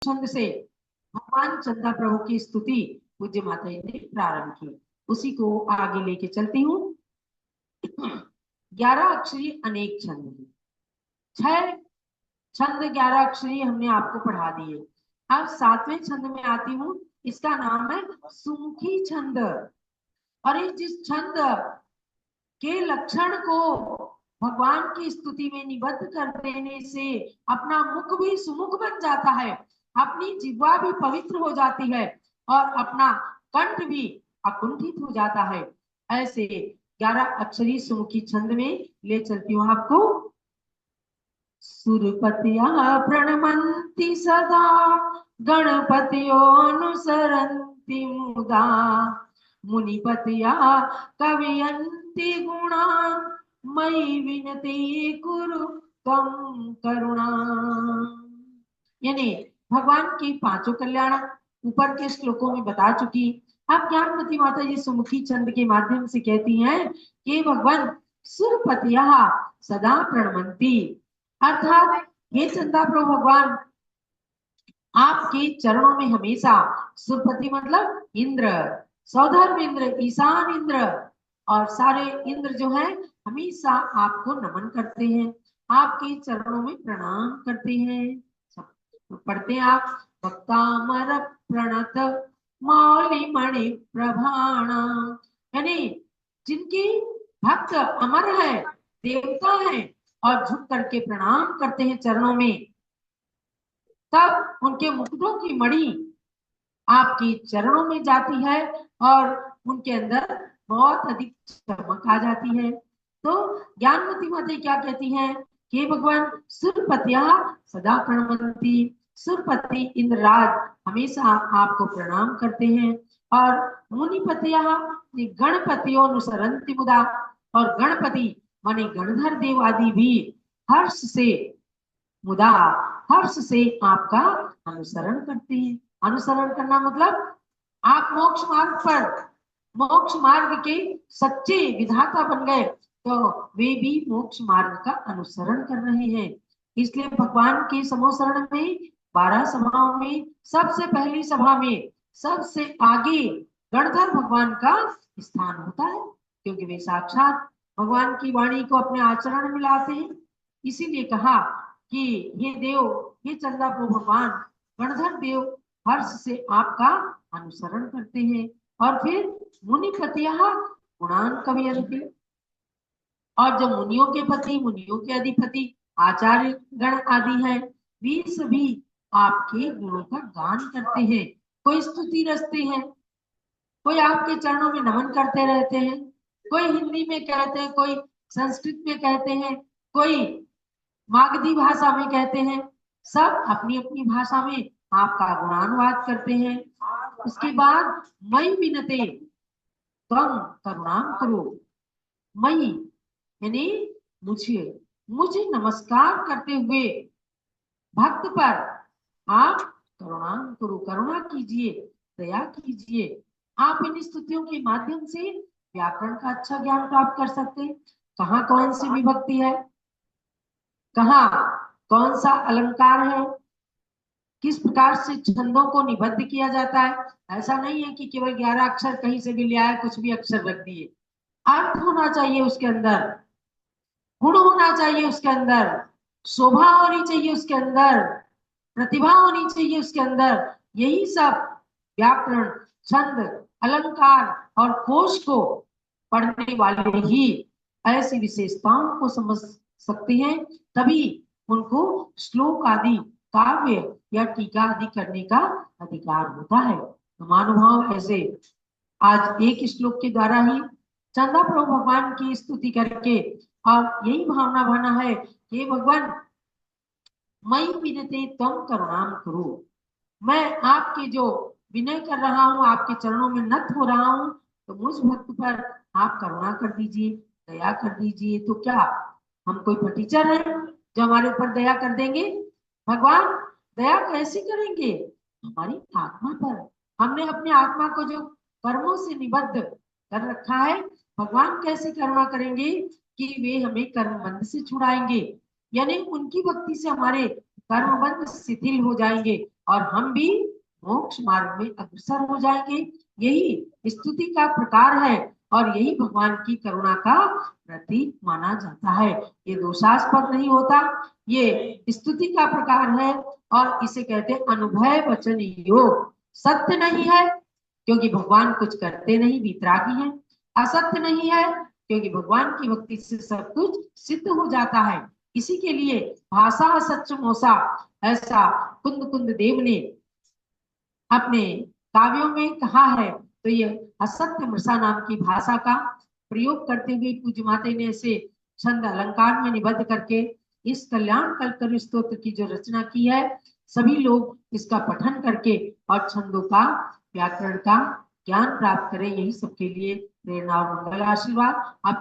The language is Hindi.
छंद से भगवान चंदा प्रभु की स्तुति पूज्य माता जी ने प्रारंभ की, उसी को आगे लेके चलती हूँ। 11 अक्षरी अनेक छंद, 6 छंद 11 अक्षरी हमने आपको पढ़ा दिए। अब 7वें छंद में आती हूँ, इसका नाम है सुमुखी छंद। और इस जिस छंद के लक्षण को भगवान की स्तुति में निबद्ध कर देने से अपना मुख भी सुमुख बन जाता है, अपनी जिह्वा भी पवित्र हो जाती है और अपना कंठ भी अकुंठित हो जाता है। ऐसे 11 अक्षरी सुमुखी छंद में ले चलती हूँ आपको। सुरपतिया प्रणमन्ति सदा गणपतियो अनुसरन्ति मुदा मुनिपतिया कवयन्ति गुणा मयि विनति कुरु त्वं करुणा। यानी भगवान के पांचों कल्याण ऊपर के श्लोकों में बता चुकी। अब ज्ञानमती माता जी सुमुखी छंद के माध्यम से कहती हैं कि भगवान सुरपतिया सदा प्रणमन्ति, अर्थात ये चंदा प्रभु भगवान आपके चरणों में हमेशा, सुरपति मतलब इंद्र, सौधर्म इंद्र, ईशान इंद्र और सारे इंद्र जो है हमेशा आपको नमन करते हैं, आपके चरणों में प्रणाम करते हैं। पढ़ते हैं आप, भक्तामर प्रणत मौलि मणि प्रभाणा, यानी जिनकी भक्त अमर है, देवता है और झुक करके प्रणाम करते हैं चरणों में, तब उनके मुकुटों की मणि आपके चरणों में जाती है और उनके अंदर बहुत अधिक चमक आ जाती है। तो ज्ञानमती माता क्या कहती हैं कि भगवान सुरपतिया सदा प्रणमन्ति, सुरपति इंद्रराज हमेशा आपको प्रणाम करते हैं। और मुनिपतिया गणपतियों अनुसरन्ति मुदा, और गणपति माने गणधर देव आदि भी हर्ष से, मुदा हर्ष से आपका अनुसरण करते हैं। अनुसरण करना मतलब आप मोक्ष मार्ग पर, मोक्ष मार्ग के सच्चे विधाता बन गए तो वे भी मोक्ष मार्ग का अनुसरण कर रहे हैं। इसलिए भगवान के समोसरण में 12 सभाओं में सबसे पहली सभा में सबसे आगे गणधर भगवान का स्थान होता है, क्योंकि वे साक्षात भगवान की वाणी को अपने आचरण में लाते हैं। इसीलिए कहा कि ये देव, ये चंदा प्रभु भगवान गणधर देव हर्ष से आपका अनुसरण करते हैं। और फिर मुनिपतिया गुणान कवयन्ति, और जो मुनियों के पति, मुनियों के अधिपति आचार्य गण आदि हैं, वे सभी आपके गुणों का गान करते हैं। कोई स्तुति रचते हैं, कोई आपके चरणों में नमन करते रहते हैं, कोई हिंदी में कहते हैं, कोई संस्कृत में कहते हैं, कोई मागधी भाषा में कहते हैं, सब अपनी अपनी भाषा में आपका गुणानुवाद करते हैं। उसके बाद मई विनते त्वं करुणाम करो, मई यानी मुझे, मुझे नमस्कार करते हुए भक्त पर आप करुणा करो, करुणा कीजिए, दया कीजिए। आप इन स्तुतियों के माध्यम से व्याकरण का अच्छा ज्ञान प्राप्त कर सकते हैं। कहाँ कौन सी विभक्ति है, कहाँ कौन सा अलंकार है, किस प्रकार से छंदों को निबद्ध किया जाता है। ऐसा नहीं है कि केवल 11 अक्षर कहीं से भी ले आए, कुछ भी अक्षर रख दिए। अर्थ होना चाहिए उसके अंदर, गुण होना चाहिए उसके अंदर, शोभा होनी चाहिए उसके अंदर, प्रतिभा होनी चाहिए उसके अंदर। यही सब व्याकरण, छंद, अलंकार और कोश को पढ़ने वाले ही ऐसी विशेषताओं को समझ सकते हैं, तभी उनको श्लोक आदि, काव्य या टीका आदि करने का अधिकार होता है। तो महानुभाव ऐसे आज एक श्लोक के द्वारा ही चंदा प्रभु भगवान की स्तुति करके और यही भावना बना है कि भगवान मई विनते त्वं करुणाम करो, मैं आपके जो विनय कर रहा हूँ, आपके चरणों में नत हो रहा हूँ, तो मुझ भक्त पर आप करुणा कर दीजिए, दया कर दीजिए। तो क्या हम कोई फटीचर हैं जो हमारे ऊपर दया कर देंगे? भगवान दया कैसे करेंगे? हमारी आत्मा पर, हमने अपनी आत्मा को जो कर्मों से निबद्ध कर रखा है, भगवान कैसे करुणा करेंगे कि वे हमें कर्म बंध से छुड़ाएंगे, यानी उनकी भक्ति से हमारे कर्मबंध शिथिल हो जाएंगे और हम भी मोक्ष मार्ग में अग्रसर हो जाएंगे। यही स्तुति का प्रकार है और यही भगवान की करुणा का प्रतीक माना जाता है। ये दोषास्पद नहीं होता, ये स्तुति का प्रकार है और इसे कहते हैं अनुभव वचन योग। सत्य नहीं है क्योंकि भगवान कुछ करते नहीं, वितरागी है। असत्य नहीं है क्योंकि भगवान की भक्ति से सब कुछ सिद्ध हो जाता है। इसी के लिए भाषा सच मोसा, ऐसा कुंद कुंद देव ने अपने काव्यों में कहा है। तो ये असत्य मृषा नाम की भाषा का प्रयोग करते हुए पूज्य माता ने ऐसे छंद अलंकार में निबद्ध करके इस कल्याण कल्पतरु स्तोत्र की जो रचना की है, सभी लोग इसका पठन करके और छंदों का व्याकरण का ज्ञान प्राप्त करें। यही सबके लिए प्रेरणा और मंगल आशीर्वाद।